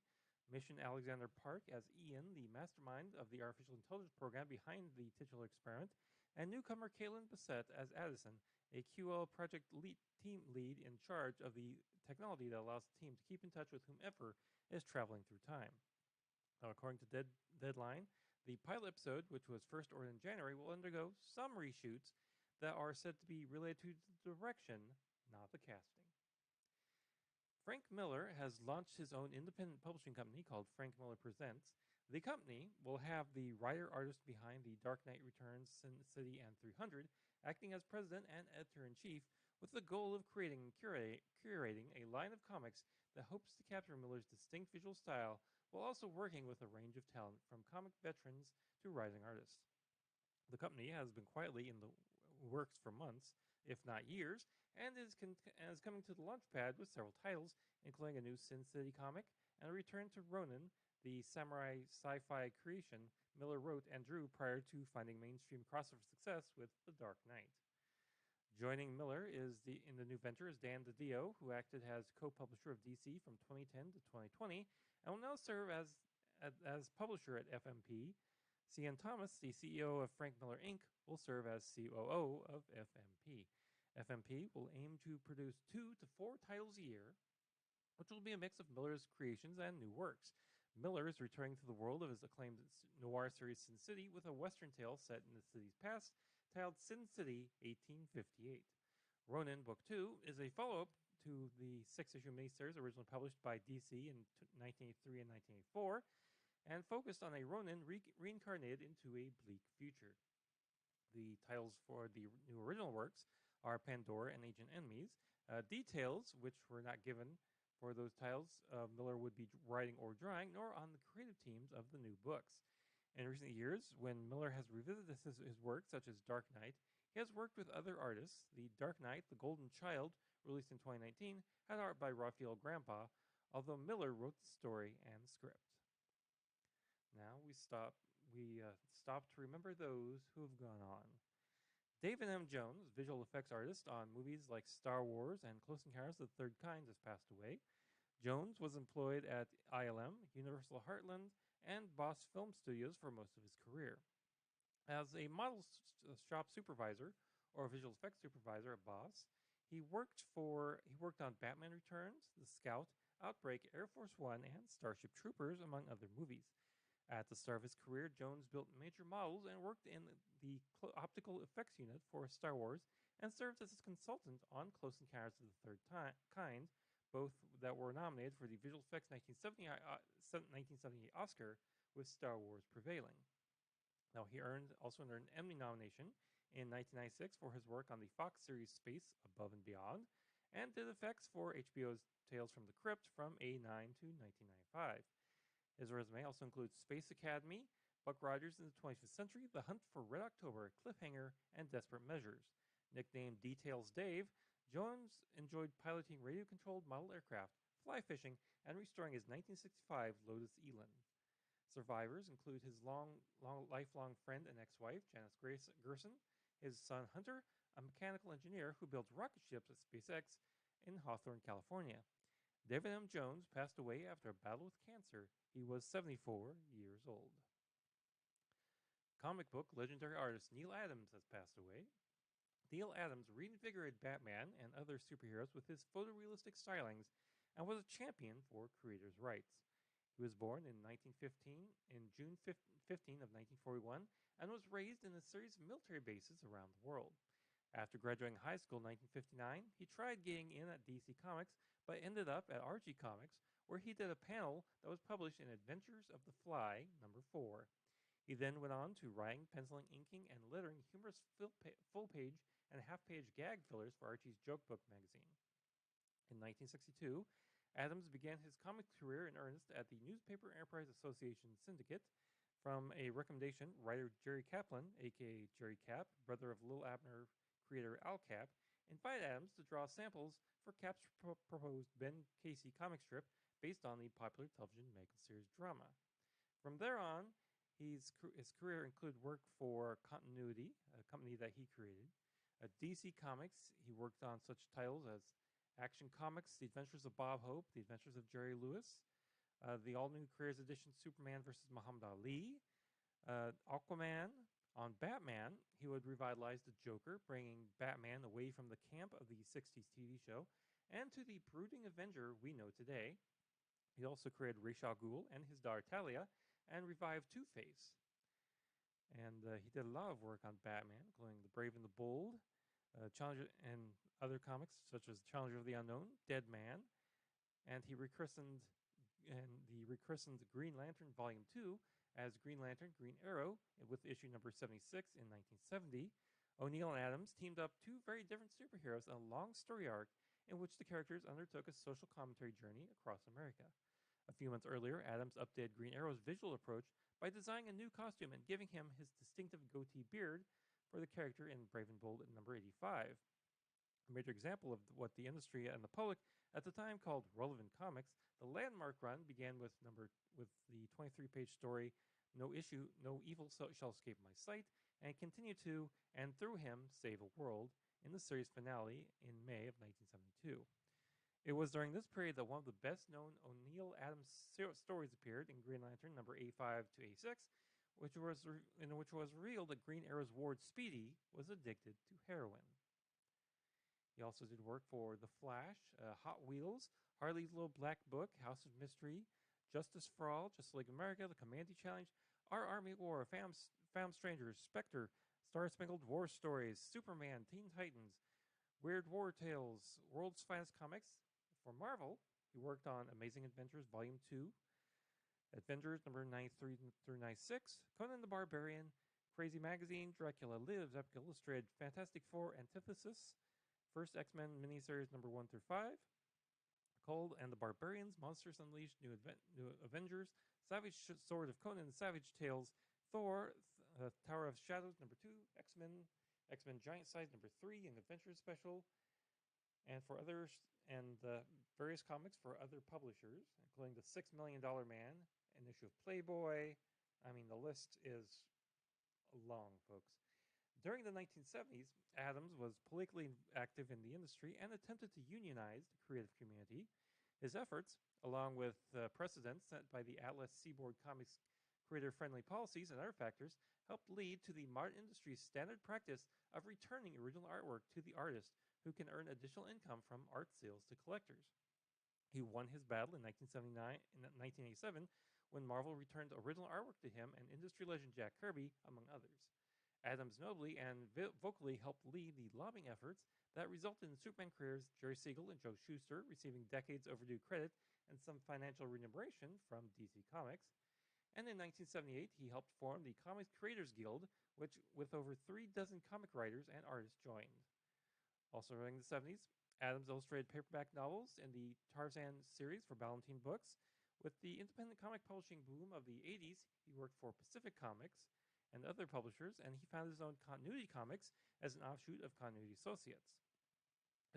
[SPEAKER 1] Mission Alexander Park as Ian, the mastermind of the artificial intelligence program behind the titular experiment, and newcomer Caitlin Bissett as Addison, a QL project team lead in charge of the technology that allows the team to keep in touch with whomever is traveling through time. Now, according to Deadline, the pilot episode, which was first ordered in January, will undergo some reshoots that are said to be related to the direction, not the casting. Frank Miller has launched his own independent publishing company called Frank Miller Presents. The company will have the writer-artist behind The Dark Knight Returns, Sin City, and 300 acting as president and editor-in-chief, with the goal of creating and curating a line of comics that hopes to capture Miller's distinct visual style while also working with a range of talent from comic veterans to rising artists. The company has been quietly in the works for months, if not years, and is coming to the launch pad with several titles, including a new Sin City comic and a return to Ronin, the samurai sci-fi creation Miller wrote and drew prior to finding mainstream crossover success with The Dark Knight. Joining Miller in the new venture is Dan DiDio, who acted as co-publisher of DC from 2010 to 2020, and will now serve as publisher at FMP. Cian Thomas, the CEO of Frank Miller Inc., will serve as COO of FMP. FMP will aim to produce 2 to 4 titles a year, which will be a mix of Miller's creations and new works. Miller is returning to the world of his acclaimed noir series Sin City with a western tale set in the city's past, titled Sin City 1858. Ronin Book 2 is a follow-up to the 6-issue miniseries originally published by DC in 1983 and 1984, and focused on a Ronin reincarnated into a bleak future. The titles for the new original works are Pandora and Agent Enemies. Details, which were not given for those titles, Miller would be writing or drawing, nor on the creative teams of the new books. In recent years, when Miller has revisited his work, such as Dark Knight, he has worked with other artists. The Dark Knight, The Golden Child, released in 2019, had art by Raphael Grandpa, although Miller wrote the story and script. Now we stop to remember those who have gone on. David M. Jones, visual effects artist on movies like Star Wars and Close Encounters of the Third Kind, has passed away. Jones was employed at ILM, Universal Heartland, and Boss Film Studios for most of his career. As a model shop supervisor or visual effects supervisor at Boss, he worked on Batman Returns, The Scout, Outbreak, Air Force One, and Starship Troopers, among other movies. At the start of his career, Jones built major models and worked in the optical effects unit for Star Wars and served as a consultant on Close Encounters of the Third Kind, both that were nominated for the Visual Effects 1978 Oscar, with Star Wars prevailing. Now, he also earned an Emmy nomination in 1996 for his work on the Fox series Space Above and Beyond, and did effects for HBO's Tales from the Crypt from 1989 to 1995. His resume also includes Space Academy, Buck Rogers in the 25th Century, The Hunt for Red October, Cliffhanger, and Desperate Measures. Nicknamed Details Dave, Jones enjoyed piloting radio-controlled model aircraft, fly fishing, and restoring his 1965 Lotus Eland. Survivors include his lifelong friend and ex-wife, Janice Gerson, his son Hunter, a mechanical engineer who builds rocket ships at SpaceX in Hawthorne, California. David M. Jones passed away after a battle with cancer. He was 74 years old. Comic book legendary artist Neal Adams has passed away. Neal Adams reinvigorated Batman and other superheroes with his photorealistic stylings and was a champion for creators' rights. He was born in 1915, in June 15 of 1941, and was raised in a series of military bases around the world. After graduating high school in 1959, he tried getting in at DC Comics, but ended up at RG Comics, where he did a panel that was published in Adventures of the Fly, number 4. He then went on to writing, penciling, inking, and lettering humorous full-page and half-page gag fillers for Archie's Joke Book magazine. In 1962, Adams began his comic career in earnest at the Newspaper Enterprise Association Syndicate. From a recommendation, writer Jerry Kaplan, aka Jerry Cap, brother of Lil Abner creator Al Cap, invited Adams to draw samples for Cap's proposed Ben Casey comic strip based on the popular television mega series drama. From there on, his career included work for Continuity, a company that he created. At DC Comics, he worked on such titles as Action Comics, The Adventures of Bob Hope, The Adventures of Jerry Lewis, the all-new Creators Edition Superman vs. Muhammad Ali, Aquaman. On Batman, he would revitalize the Joker, bringing Batman away from the camp of the 60s TV show and to the brooding Avenger we know today. He also created Ra's al Ghul and his daughter Talia, and revived Two-Face. And he did a lot of work on Batman, including The Brave and the Bold, Challenger, and other comics such as Challenger of the Unknown, Dead Man, and he rechristened Green Lantern Volume 2 as Green Lantern Green Arrow with issue number 76 in 1970. O'Neill and Adams teamed up two very different superheroes in a long story arc in which the characters undertook a social commentary journey across America. A few months earlier, Adams updated Green Arrow's visual approach by designing a new costume and giving him his distinctive goatee beard for the character in Brave and Bold at number 85. A major example of what the industry and the public at the time called relevant comics, the landmark run began with the 23-page story No Evil Shall Escape My Sight, and continued to, and through him, save a world in the series finale in May of 1972. It was during this period that one of the best-known O'Neill Adams stories appeared in Green Lantern number 85 to 86, in which was revealed that Green Arrow's ward Speedy was addicted to heroin. He also did work for The Flash, Hot Wheels, Harley's Little Black Book, House of Mystery, Justice for All, Justice League of America, The Commandy Challenge, Our Army War, Found Strangers, Spectre, Star Spangled War Stories, Superman, Teen Titans, Weird War Tales, World's Finest Comics. For Marvel, he worked on Amazing Adventures Volume 2, Avengers number 93 through 96, Conan the Barbarian, Crazy Magazine, Dracula Lives, Epic Illustrated, Fantastic Four, Antithesis, First X-Men miniseries number 1 through 5, Cold and the Barbarians, Monsters Unleashed, New Avengers, Savage Sword of Conan, Savage Tales, Thor, Tower of Shadows number 2, X-Men Giant Size number 3, Young Adventures Special, and for others, and various comics for other publishers, including The $6 Million Man, an issue of Playboy. I mean, the list is long, folks. During the 1970s, Adams was politically active in the industry and attempted to unionize the creative community. His efforts, along with precedents set by the Atlas Seaboard Comics creator-friendly policies and other factors, helped lead to the modern industry's standard practice of returning original artwork to the artist, who can earn additional income from art sales to collectors. He won his battle in 1987 when Marvel returned original artwork to him and industry legend Jack Kirby, among others. Adams notably and vocally helped lead the lobbying efforts that resulted in Superman creators Jerry Siegel and Joe Shuster receiving decades overdue credit and some financial remuneration from DC Comics. And in 1978, he helped form the Comics Creators Guild, which with over 36 comic writers and artists joined. Also during the 70s, Adams illustrated paperback novels in the Tarzan series for Ballantine Books. With the independent comic publishing boom of the 80s, he worked for Pacific Comics and other publishers, and he founded his own Continuity Comics as an offshoot of Continuity Associates.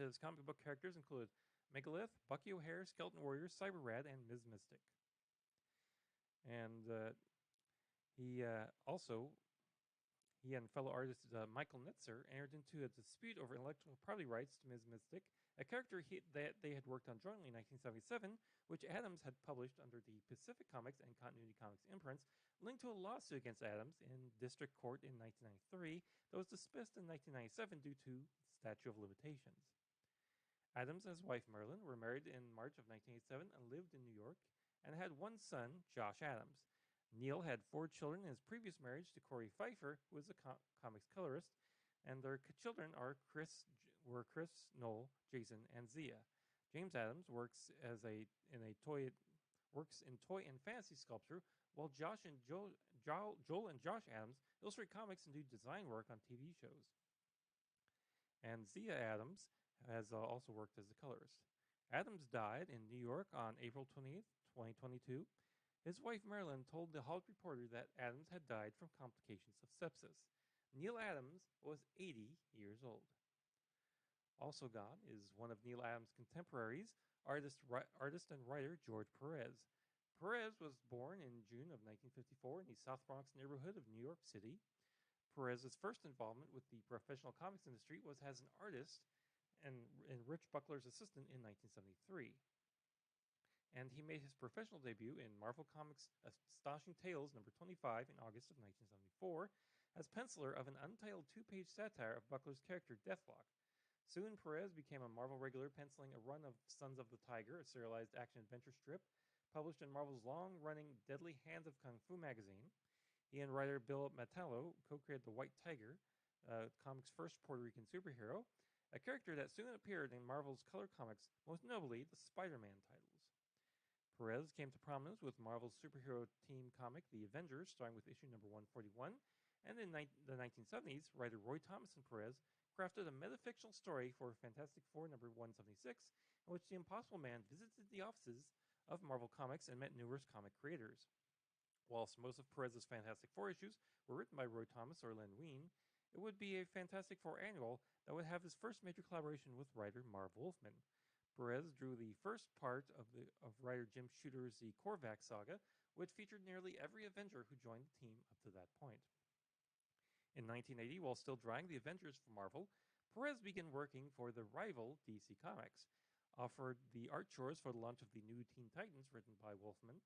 [SPEAKER 1] His comic book characters include Megalith, Bucky O'Hare, Skeleton Warrior, Cyber Rad, and Ms. Mystic. And he and fellow artist Michael Nitzer entered into a dispute over intellectual property rights to Ms. Mystic a character that they had worked on jointly in 1977, which Adams had published under the Pacific Comics and Continuity Comics imprints, linked to a lawsuit against Adams in district court in 1993 that was dismissed in 1997 due to statute of limitations. Adams and his wife Marilyn were married in March of 1987 and lived in New York and had one son, Josh Adams. Neal had 4 children in his previous marriage to Corey Pfeiffer, who was a comics colorist, and their children were Chris, Noel, Jason, and Zia. James Adams works in toy and fantasy sculpture, while Joel and Josh Adams illustrate comics and do design work on TV shows. And Zia Adams has also worked as a colorist. Adams died in New York on April 20th, 2022. His wife Marilyn told the Hollywood Reporter that Adams had died from complications of sepsis. Neal Adams was 80 years old. Also gone is one of Neal Adams' contemporaries, artist and writer George Perez. Perez was born in June of 1954 in the South Bronx neighborhood of New York City. Perez's first involvement with the professional comics industry was as an artist and Rich Buckler's assistant in 1973. And he made his professional debut in Marvel Comics' Astonishing Tales number 25 in August of 1974 as penciler of an untitled 2-page satire of Buckler's character Deathlock. Soon, Perez became a Marvel regular, penciling a run of Sons of the Tiger, a serialized action-adventure strip published in Marvel's long-running Deadly Hands of Kung Fu magazine. He and writer Bill Mataello co-created the White Tiger, comics' first Puerto Rican superhero, a character that soon appeared in Marvel's color comics, most notably the Spider-Man titles. Perez came to prominence with Marvel's superhero team comic The Avengers, starting with issue number 141, and in the 1970s, writer Roy Thomas and Perez crafted a metafictional story for Fantastic Four number 176, in which the Impossible Man visited the offices of Marvel Comics and met numerous comic creators. Whilst most of Perez's Fantastic Four issues were written by Roy Thomas or Len Wein, it would be a Fantastic Four annual that would have his first major collaboration with writer Marv Wolfman. Perez drew the first part of writer Jim Shooter's The Korvac saga, which featured nearly every Avenger who joined the team up to that point. In 1980, while still drawing the Avengers for Marvel, Perez began working for the rival DC Comics, offered the art chores for the launch of the new Teen Titans written by Wolfman.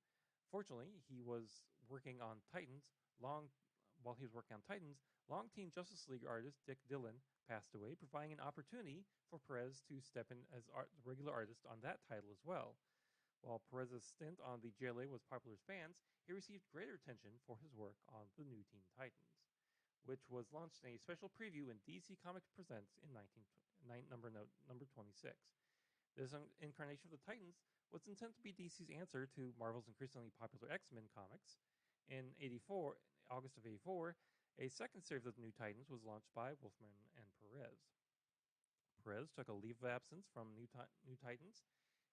[SPEAKER 1] Fortunately, while he was working on Titans, long-teen Justice League artist Dick Dillon passed away, providing an opportunity for Perez to step in as the regular artist on that title as well. While Perez's stint on the JLA was popular with fans, he received greater attention for his work on the new Teen Titans, which was launched in a special preview in DC Comics Presents in number 26. This incarnation of the Titans was intended to be DC's answer to Marvel's increasingly popular X-Men comics. In August of 84, a second series of the New Titans was launched by Wolfman and Perez. Perez took a leave of absence from New Titans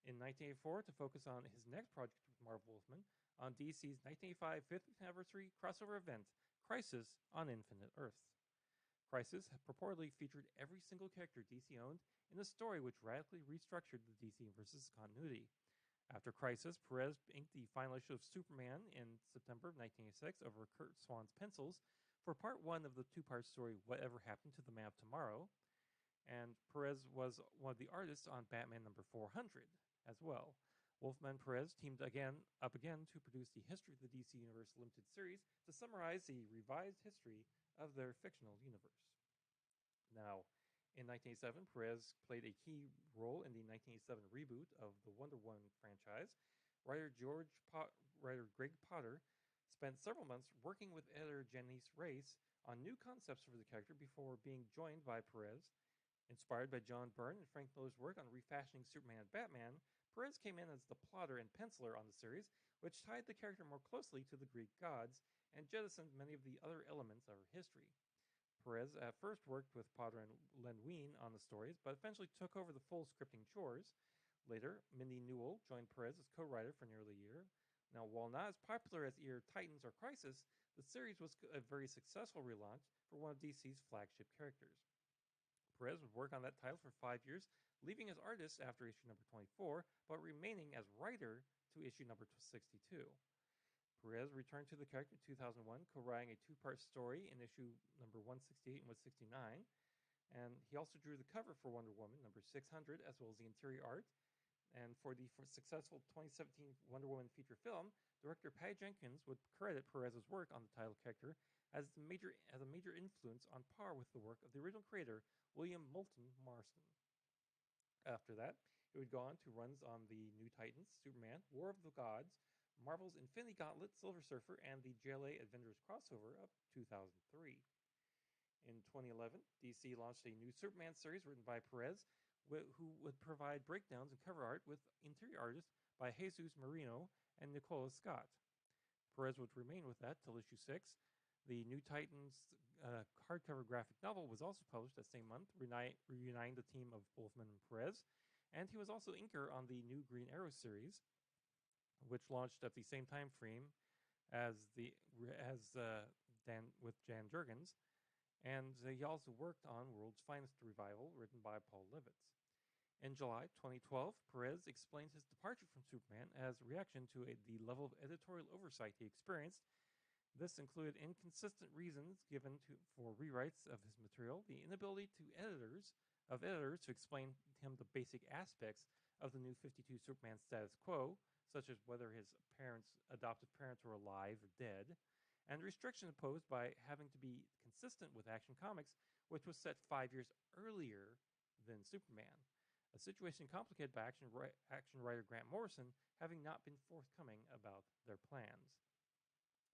[SPEAKER 1] in 1984 to focus on his next project with Marv Wolfman on DC's 1985 50th anniversary crossover event, Crisis on Infinite Earths. Crisis purportedly featured every single character DC owned in a story which radically restructured the DC Universe's continuity. After Crisis, Perez inked the final issue of Superman in September of 1986 over Kurt Swan's pencils for part 1 of the 2-part story Whatever Happened to the Man of Tomorrow, and Perez was one of the artists on Batman number 400 as well. Wolfman and Perez teamed up again to produce the History of the DC Universe limited series to summarize the revised history of their fictional universe. Now, in 1987, Perez played a key role in the 1987 reboot of the Wonder Woman franchise. Writer Greg Potter spent several months working with editor Janice Race on new concepts for the character before being joined by Perez. Inspired by John Byrne and Frank Miller's work on refashioning Superman and Batman, Perez came in as the plotter and penciler on the series, which tied the character more closely to the Greek gods and jettisoned many of the other elements of her history. Perez at first worked with Potter and Len Wein on the stories, but eventually took over the full scripting chores. Later, Mindy Newell joined Perez as co-writer for nearly a year. Now, while not as popular as either Titans or Crisis, the series was a very successful relaunch for one of DC's flagship characters. Perez would work on that title for 5 years, leaving as artist after issue number 24, but remaining as writer to issue number 62. Perez returned to the character in 2001, co-writing a 2-part story in issue number 168 and 169. And he also drew the cover for Wonder Woman number 600, as well as the interior art. And for the successful 2017 Wonder Woman feature film, director Patty Jenkins would credit Perez's work on the title character as a major influence on par with the work of the original creator, William Moulton Marston. After that, it would go on to runs on the New Titans, Superman, War of the Gods, Marvel's Infinity Gauntlet, Silver Surfer, and the JLA Avengers crossover of 2003. In 2011, DC launched a new Superman series written by Perez, who would provide breakdowns and cover art with interior artists by Jesus Marino and Nicola Scott. Perez would remain with that till issue 6. The New Titans hardcover graphic novel was also published that same month, reuniting the team of Wolfman and Perez, and he was also inker on the new Green Arrow series, which launched at the same time frame as with Jan Jurgens, and he also worked on World's Finest Revival, written by Paul Levitz. In July 2012, Perez explained his departure from Superman as a reaction to the level of editorial oversight he experienced. This included inconsistent reasons given for rewrites of his material, the inability to editors to explain to him the basic aspects of the new 52 Superman status quo, such as whether his adopted parents were alive or dead, and restrictions imposed by having to be consistent with Action Comics, which was set 5 years earlier than Superman, a situation complicated by action writer Grant Morrison having not been forthcoming about their plans.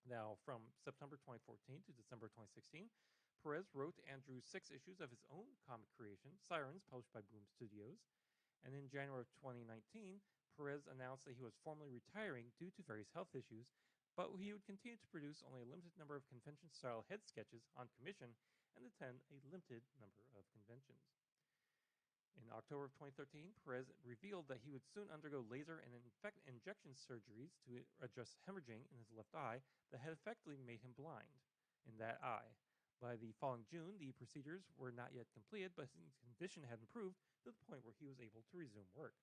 [SPEAKER 1] Now, from September 2014 to December 2016, Perez wrote and drew 6 issues of his own comic creation, Sirens, published by Boom Studios. And in January of 2019, Perez announced that he was formally retiring due to various health issues, but he would continue to produce only a limited number of convention-style head sketches on commission and attend a limited number of conventions. In October of 2013, Perez revealed that he would soon undergo laser and injection surgeries to address hemorrhaging in his left eye that had effectively made him blind in that eye. By the following June, the procedures were not yet completed, but his condition had improved to the point where he was able to resume work.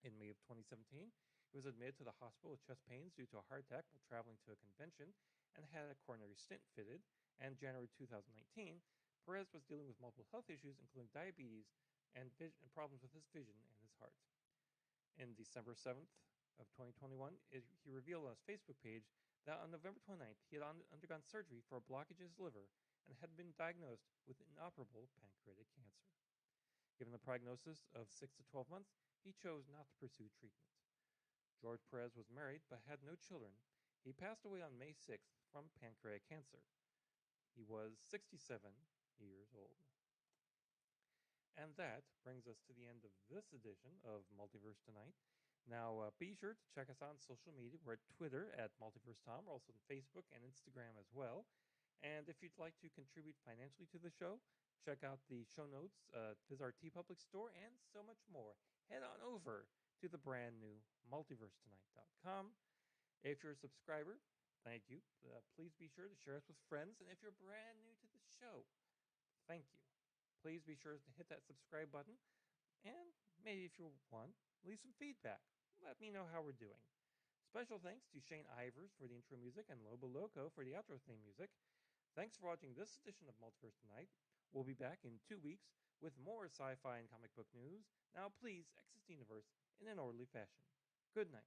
[SPEAKER 1] In May of 2017, he was admitted to the hospital with chest pains due to a heart attack while traveling to a convention and had a coronary stent fitted. And January 2019, Perez was dealing with multiple health issues, including diabetes and problems with his vision and his heart. In December 7th of 2021, he revealed on his Facebook page that on November 29th, he had undergone surgery for a blockage in his liver and had been diagnosed with inoperable pancreatic cancer. Given the prognosis of 6 to 12 months, he chose not to pursue treatment. George Perez was married but had no children. He passed away on May 6th from pancreatic cancer. He was 67 years old. And that brings us to the end of this edition of Multiverse Tonight. Now, be sure to check us out on social media. We're at Twitter at MultiverseTom. We're also on Facebook and Instagram as well. And if you'd like to contribute financially to the show, check out the show notes, visit our TeePublic store, and so much more. Head on over to the brand new MultiverseTonight.com. If you're a subscriber, thank you. Please be sure to share us with friends. And if you're brand new to the show, thank you. Please be sure to hit that subscribe button. And maybe if you want, leave some feedback. Let me know how we're doing. Special thanks to Shane Ivers for the intro music and Lobo Loco for the outro theme music. Thanks for watching this edition of Multiverse Tonight. We'll be back in 2 weeks with more sci-fi and comic book news. Now please exit the universe in an orderly fashion. Good night.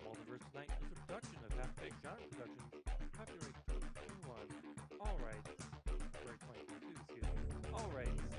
[SPEAKER 1] Multiverse Tonight is a production of Half Baked Genre Productions, copyright 2021. All rights, copyright 2022, excuse me. All rights